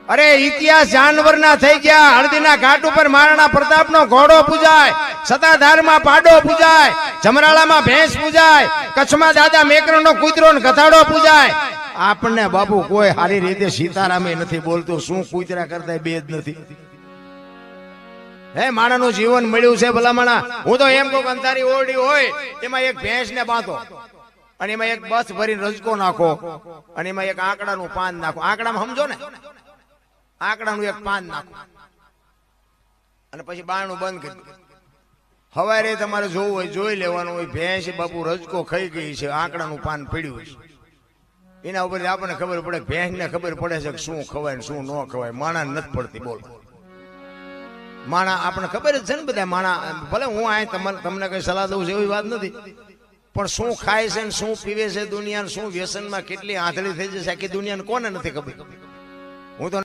અરે ઇતિહાસ જાનવરના થઈ ગયા। હળદીના ઘાટ ઉપર મહારાણા પ્રતાપનો ઘોડો પૂજાય, સતાધારમાં પાડો પૂજાય, જમરાળામાં ભેંસ પૂજાય, કચ્છમાં દાદા મેકરણનો કૂતરો ને ગધાડો પૂજાય। આપણને બાપુ કોઈ સારી રીતે સીતારામે નથી બોલતું, શું કૂતરા કરતા બે જ નથી। હે માણાનું જીવન મળ્યું છે ભલામણા। હું તો એમ કહું અંધારી ઓરડી હોય એમાં એક ભેંસ ને બાંધો અને એમાં એક બસ ભરીને રજકો નાખો અને એમાં એક આંકડાનું પાન નાખો। આંકડામાં સમજો ને, આંકડાનું એક પાન નાખો અને પછી બારણું બંધ કરી દો। હવારે તમારે જોવું હોય જોઈ લેવાનું હોય ભેંસ બાપુ રજકો ખાઈ ગઈ છે, આંકડાનું પાન પડ્યું છે, એના ઉપર આપણને ખબર પડે, ભેંસ ને ખબર પડે છે કે શું ખવાય ને શું ન ખવાય। માણા નથી પડતી બોલો। માણા આપણને ખબર જ છે ને બધા માણા, ભલે હું આ તમને કઈ સલાહ દઉં છું એવી વાત નથી, પણ શું ખાય છે ને શું પીવે છે દુનિયા, શું વ્યસનમાં કેટલી આંધળી થઈ જશે આખી દુનિયાને કોને નથી ખબર। હું તો